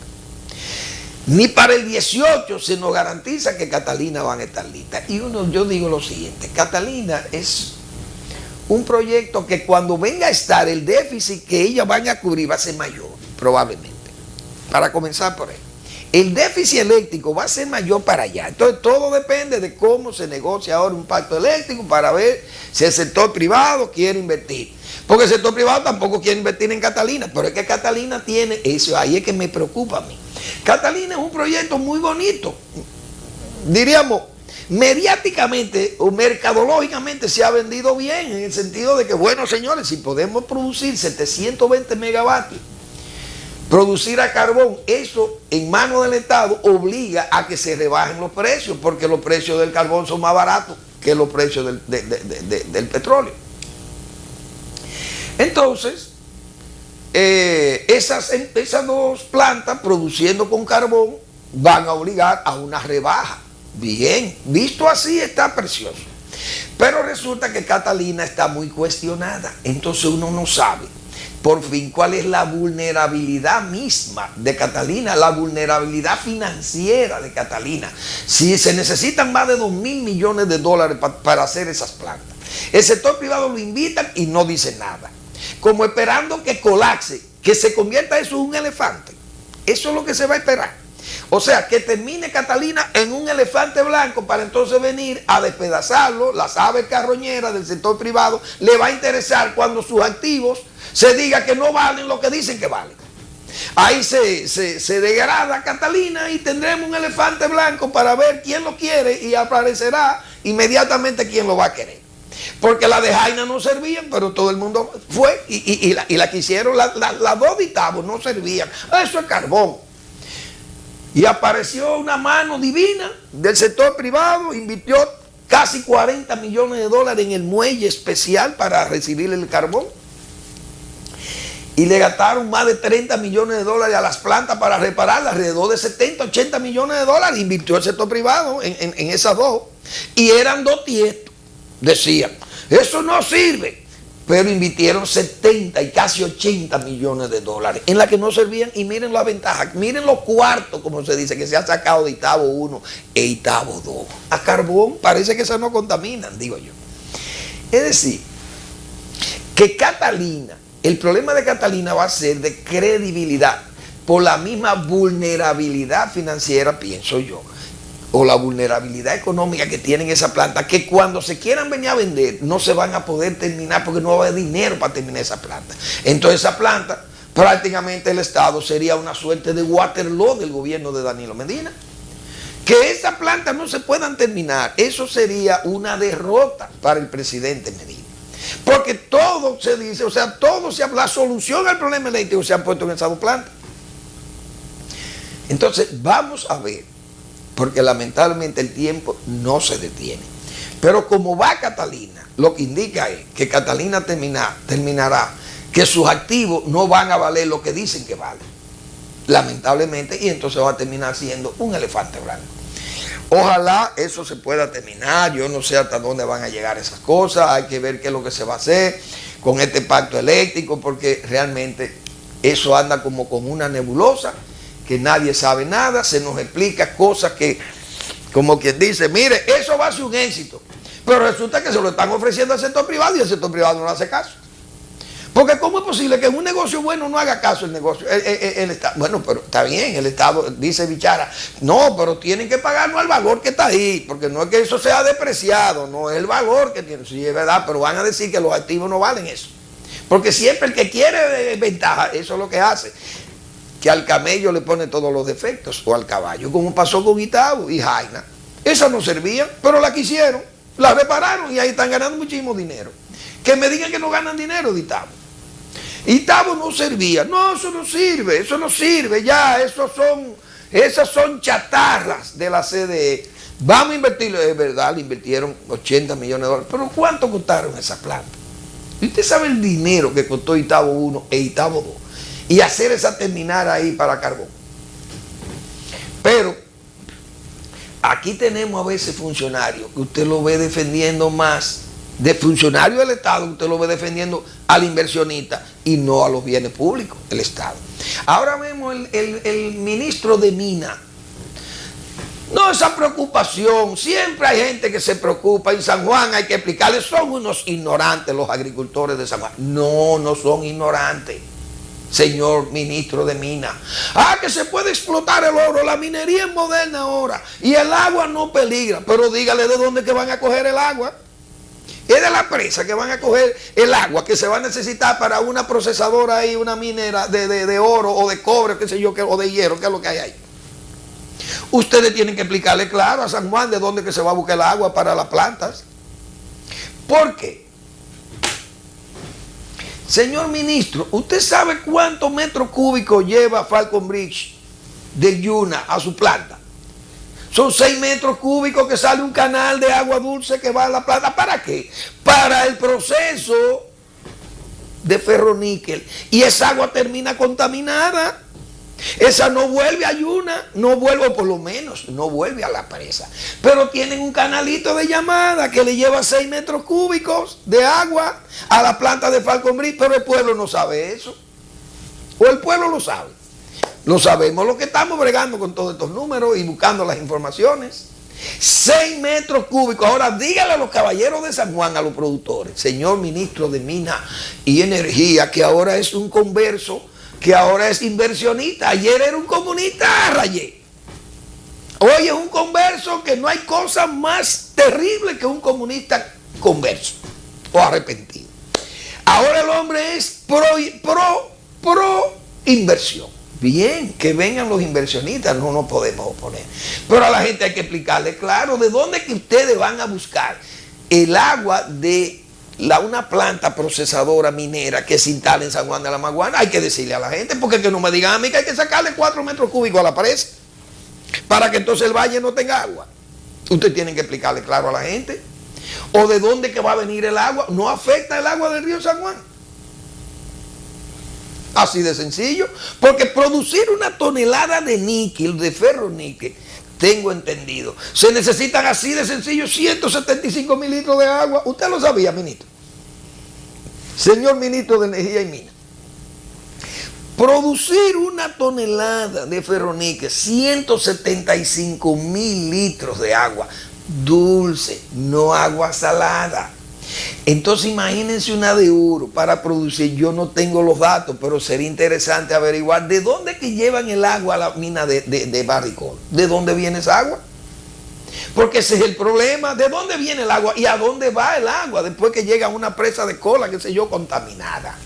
Ni para el 18 se nos garantiza que Catalina van a estar lista. Y yo digo lo siguiente, Catalina es un proyecto que cuando venga a estar, el déficit que ellas van a cubrir va a ser mayor, probablemente. Para comenzar por ahí. El déficit eléctrico va a ser mayor para allá. Entonces todo depende de cómo se negocia ahora un pacto eléctrico para ver si el sector privado quiere invertir. Porque el sector privado tampoco quiere invertir en Catalina, pero es que Catalina tiene eso, ahí es que me preocupa a mí. Catalina es un proyecto muy bonito. Diríamos, mediáticamente o mercadológicamente se ha vendido bien, en el sentido de que, bueno, señores, si podemos producir 720 megavatios producir a carbón, eso en manos del Estado obliga a que se rebajen los precios, porque los precios del carbón son más baratos que los precios del petróleo. Entonces, esas dos plantas produciendo con carbón van a obligar a una rebaja. Bien, visto así está precioso. Pero resulta que Catalina está muy cuestionada. Entonces uno no sabe por fin cuál es la vulnerabilidad misma de Catalina, la vulnerabilidad financiera de Catalina. Si se necesitan más de 2.000 millones de dólares para hacer esas plantas. El sector privado lo invitan y no dice nada. Como esperando que colapse, que se convierta eso en un elefante. Eso es lo que se va a esperar. O sea, que termine Catalina en un elefante blanco para entonces venir a despedazarlo. Las aves carroñeras del sector privado le va a interesar cuando sus activos se diga que no valen lo que dicen que valen. Ahí se degrada Catalina y tendremos un elefante blanco para ver quién lo quiere y aparecerá inmediatamente quién lo va a querer. Porque las de Jaina no servían, pero todo el mundo fue y la quisieron, las dos de Itabo no servían. Eso es carbón. Y apareció una mano divina del sector privado, invirtió casi 40 millones de dólares en el muelle especial para recibir el carbón. Y le gastaron más de 30 millones de dólares a las plantas para repararlas, alrededor de 70, 80 millones de dólares invirtió el sector privado en esas dos. Y eran dos tiestos. Decían, eso no sirve. Pero invirtieron 70 y casi 80 millones de dólares en la que no servían. Y miren la ventaja, miren los cuartos, como se dice, que se ha sacado de Itabo 1 e Itabo 2. A carbón parece que esas no contaminan, digo yo. Es decir, que Catalina, el problema de Catalina va a ser de credibilidad por la misma vulnerabilidad financiera, pienso yo, o la vulnerabilidad económica que tienen esa planta, que cuando se quieran venir a vender no se van a poder terminar porque no va a haber dinero para terminar esa planta. Entonces esa planta, prácticamente el Estado sería una suerte de Waterloo del gobierno de Danilo Medina. Que esa planta no se puedan terminar, eso sería una derrota para el presidente Medina. Porque todo se dice, o sea, todo se habla, la solución al problema eléctrico se ha puesto en esas dos plantas. Entonces vamos a ver, porque lamentablemente el tiempo no se detiene. Pero como va Catalina, lo que indica es que Catalina terminará, que sus activos no van a valer lo que dicen que valen. Lamentablemente, y entonces va a terminar siendo un elefante blanco. Ojalá eso se pueda terminar, yo no sé hasta dónde van a llegar esas cosas, hay que ver qué es lo que se va a hacer con este pacto eléctrico, porque realmente eso anda como con una nebulosa, que nadie sabe nada, se nos explica cosas que, como quien dice, mire, eso va a ser un éxito, pero resulta que se lo están ofreciendo al sector privado y el sector privado no le hace caso. Porque ¿cómo es posible que en un negocio bueno no haga caso el negocio? El Estado, bueno, pero está bien, el Estado, dice Bichara, no, pero tienen que pagarnos el valor que está ahí, porque no es que eso sea depreciado, no es el valor que tiene, sí es verdad, pero van a decir que los activos no valen eso. Porque siempre el que quiere ventaja, eso es lo que hace. Que al camello le pone todos los defectos, o al caballo, como pasó con Itabo y Jaina. Esas no servían, pero la quisieron, la repararon y ahí están ganando muchísimo dinero. Que me digan que no ganan dinero de Itabo. Itabo no servía, no, eso no sirve, ya, esas son chatarras de la CDE. Vamos a invertirlo, es verdad, le invirtieron 80 millones de dólares, pero ¿cuánto costaron esas plantas? Y usted sabe el dinero que costó Itabo 1 e Itabo 2. Y hacer esa terminal ahí para carbón. Pero aquí tenemos a veces funcionarios que usted lo ve defendiendo más, de funcionarios del Estado, usted lo ve defendiendo al inversionista y no a los bienes públicos del Estado. Ahora vemos el ministro de Minas. No, esa preocupación, siempre hay gente que se preocupa. En San Juan hay que explicarle, son unos ignorantes los agricultores de San Juan. No, no son ignorantes. Señor ministro de Minas, que se puede explotar el oro, la minería es moderna ahora y el agua no peligra, pero dígale de dónde que van a coger el agua. Es de la presa que van a coger el agua que se va a necesitar para una procesadora ahí, una minera de oro o de cobre, qué sé yo, o de hierro, que es lo que hay ahí. Ustedes tienen que explicarle claro a San Juan de dónde que se va a buscar el agua para las plantas. ¿Por qué? Señor ministro, ¿usted sabe cuántos metros cúbicos lleva Falcon Bridge del Yuna a su planta? Son 6 metros cúbicos que sale un canal de agua dulce que va a la planta. ¿Para qué? Para el proceso de ferroníquel. Y esa agua termina contaminada. Esa no vuelve a Yuna, no vuelve, por lo menos, no vuelve a la presa. Pero tienen un canalito de llamada que le lleva 6 metros cúbicos de agua a la planta de Falcon Bridge, pero el pueblo no sabe eso. O el pueblo lo sabe. Lo sabemos los que estamos bregando con todos estos números y buscando las informaciones. 6 metros cúbicos. Ahora dígale a los caballeros de San Juan, a los productores, señor ministro de Minas y Energía, que ahora es un converso, que ahora es inversionista. Ayer era un comunista, rayé. Hoy es un converso, que no hay cosa más terrible que un comunista converso o arrepentido. Ahora el hombre es pro inversión. Bien, que vengan los inversionistas, no nos podemos oponer. Pero a la gente hay que explicarle, claro, de dónde que ustedes van a buscar el agua de una planta procesadora minera que se instala en San Juan de la Maguana. Hay que decirle a la gente, porque que no me digan a mí que hay que sacarle 4 metros cúbicos a la presa para que entonces el valle no tenga agua. Ustedes tienen que explicarle claro a la gente. O de dónde que va a venir el agua. No afecta el agua del río San Juan. Así de sencillo, porque producir una tonelada de níquel, de ferroníquel, tengo entendido, se necesitan así de sencillo 175.000 litros de agua. ¿Usted lo sabía, ministro? Señor ministro de Energía y Minas. Producir una tonelada de ferroníquel, 175.000 litros de agua dulce, no agua salada. Entonces imagínense una de Uro para producir. Yo no tengo los datos, pero sería interesante averiguar de dónde que llevan el agua a la mina de Barricol. ¿De dónde viene esa agua? Porque ese es el problema. ¿De dónde viene el agua? ¿Y a dónde va el agua después que llega a una presa de cola, qué sé yo, contaminada?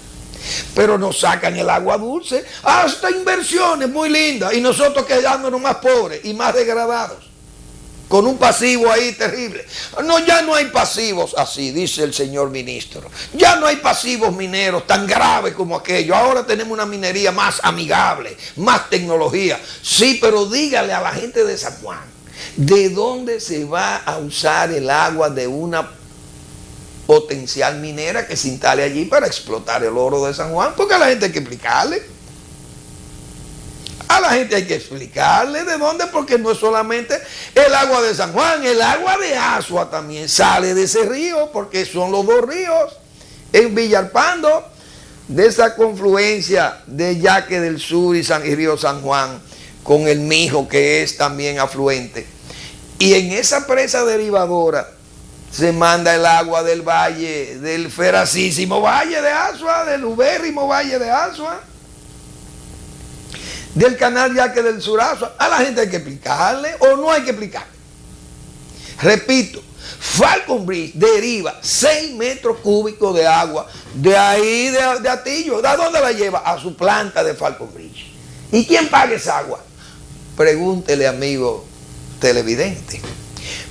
Pero nos sacan el agua dulce. Hasta inversiones muy lindas. Y nosotros quedándonos más pobres y más degradados, con un pasivo ahí terrible. No, ya no hay pasivos así, dice el señor ministro. Ya no hay pasivos mineros tan graves como aquello. Ahora tenemos una minería más amigable, más tecnología. Sí, pero dígale a la gente de San Juan, ¿de dónde se va a usar el agua de una potencial minera que se instale allí para explotar el oro de San Juan? Porque a la gente hay que explicarle. A la gente hay que explicarle de dónde, porque no es solamente el agua de San Juan, el agua de Asua también sale de ese río, porque son los dos ríos en Villalpando, de esa confluencia de Yaque del Sur y Río San Juan, con el Mijo, que es también afluente. Y en esa presa derivadora se manda el agua del valle, del feracísimo valle de Asua, del ubérrimo valle de Asua, del canal Yaque del Sur. A la gente hay que explicarle, o no hay que explicarle. Repito, Falcon Bridge deriva 6 metros cúbicos de agua de ahí de Atillo. ¿De dónde la lleva? A su planta de Falcon Bridge. ¿Y quién paga esa agua? Pregúntele, amigo televidente,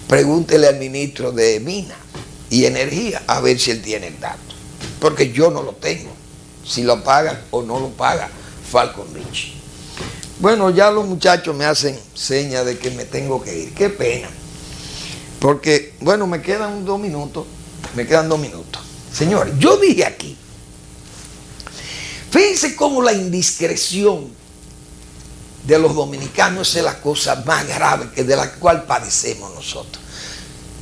pregúntele al ministro de Minas y Energía a ver si él tiene el dato, porque yo no lo tengo, si lo pagan o no lo paga Falcon Bridge. Bueno, ya los muchachos me hacen señas de que me tengo que ir. Qué pena. Porque, bueno, me quedan 2 minutos. Señores, yo dije aquí, fíjense cómo la indiscreción de los dominicanos es la cosa más grave de la cual padecemos nosotros.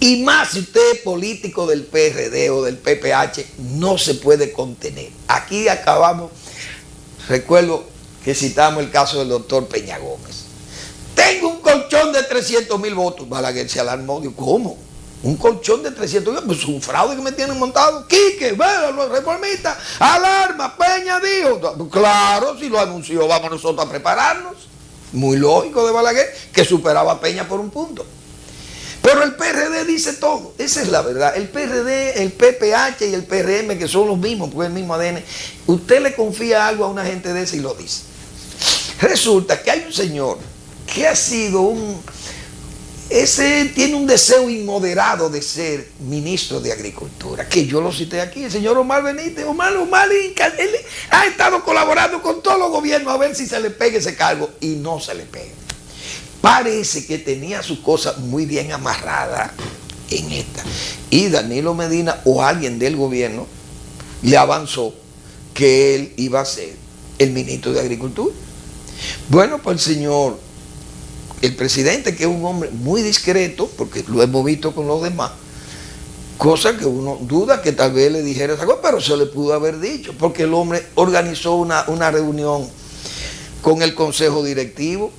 Y más si usted es político del PRD o del PPH, no se puede contener. Aquí acabamos, recuerdo que citamos el caso del doctor Peña Gómez. Tengo un colchón de 300.000 votos. Balaguer se alarmó. Digo, ¿cómo? Un colchón de 300.000. Pues es un fraude que me tienen montado. Quique, los reformistas, alarma, Peña dijo. Claro, si lo anunció, vamos nosotros a prepararnos. Muy lógico de Balaguer, que superaba a Peña por un punto. Pero el PRD dice todo, esa es la verdad. El PRD, el PPH y el PRM, que son los mismos, porque es el mismo ADN. Usted le confía algo a una gente de esa y lo dice. Resulta que hay un señor que ha sido ese tiene un deseo inmoderado de ser ministro de Agricultura, que yo lo cité aquí, el señor Omar Benítez. Omar él ha estado colaborando con todos los gobiernos a ver si se le pega ese cargo, y no se le pega. Parece que tenía sus cosas muy bien amarradas en esta. Y Danilo Medina o alguien del gobierno le avanzó que él iba a ser el ministro de Agricultura. Bueno, pues el presidente, que es un hombre muy discreto, porque lo hemos visto con los demás, cosa que uno duda que tal vez le dijera esa cosa, pero se le pudo haber dicho, porque el hombre organizó una reunión con el consejo directivo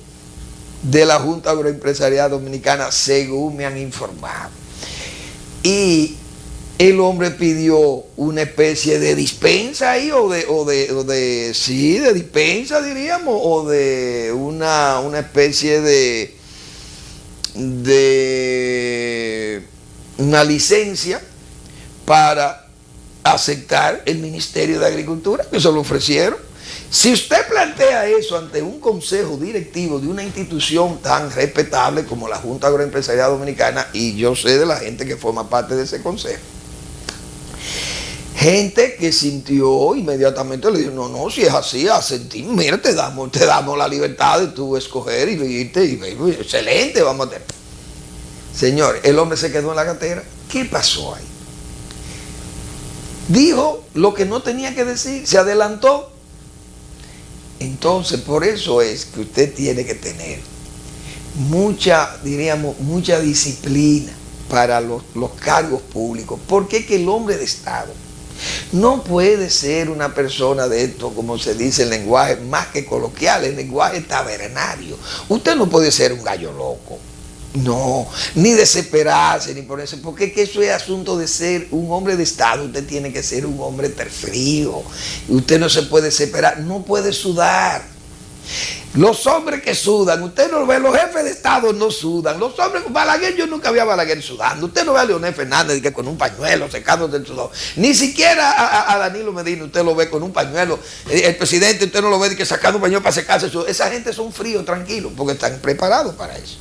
de la Junta Agroempresarial Dominicana, según me han informado. Y el hombre pidió una especie de dispensa ahí, de dispensa diríamos, o de una especie de una licencia para aceptar el Ministerio de Agricultura, que se lo ofrecieron. Si usted plantea eso ante un consejo directivo de una institución tan respetable como la Junta Agroempresarial Dominicana, y yo sé de la gente que forma parte de ese consejo, gente que sintió inmediatamente, le dijo, no, si es así, asentimos, mira, te damos la libertad de tú escoger y irte, y excelente, vamos a tener. Señor, el hombre se quedó en la gatera. ¿Qué pasó ahí? Dijo lo que no tenía que decir, se adelantó. Entonces, por eso es que usted tiene que tener mucha disciplina para los cargos públicos, porque es que el hombre de Estado no puede ser una persona de esto, como se dice en lenguaje más que coloquial, en lenguaje tabernario. Usted no puede ser un gallo loco, no, ni desesperarse, ni ponerse, porque es que eso es asunto de ser un hombre de Estado. Usted tiene que ser un hombre frío, usted no se puede desesperar, no puede sudar. Los hombres que sudan, usted no lo ve, los jefes de Estado no sudan. Los hombres, Balaguer, yo nunca vi a Balaguer sudando. Usted no ve a Leonel Fernández que con un pañuelo secando del sudor. Ni siquiera a Danilo Medina usted lo ve con un pañuelo. El presidente usted no lo ve que sacando un pañuelo para secarse. Esa gente son fríos, tranquilos, porque están preparados para eso.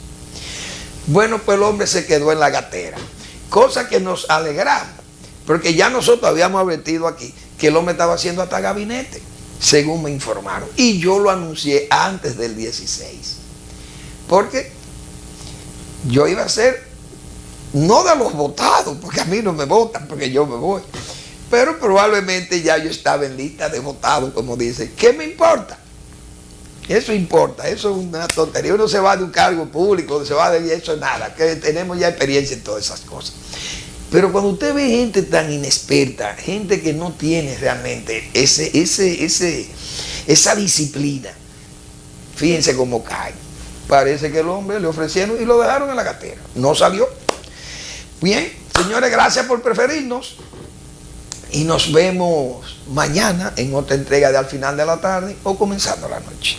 Bueno, pues el hombre se quedó en la gatera. Cosa que nos alegramos, porque ya nosotros habíamos advertido aquí que el hombre estaba haciendo hasta gabinete, según me informaron, y yo lo anuncié antes del 16, porque yo iba a ser, no de los votados, porque a mí no me votan, porque yo me voy, pero probablemente ya yo estaba en lista de votados, como dice. ¿Qué me importa? Eso importa, eso es una tontería. Uno se va de un cargo público, se va de eso, nada, que tenemos ya experiencia en todas esas cosas. Pero cuando usted ve gente tan inexperta, gente que no tiene realmente esa disciplina, fíjense cómo cae. Parece que el hombre le ofrecieron y lo dejaron en la gatera. No salió. Bien, señores, gracias por preferirnos. Y nos vemos mañana en otra entrega de Al Final de la Tarde o comenzando la noche.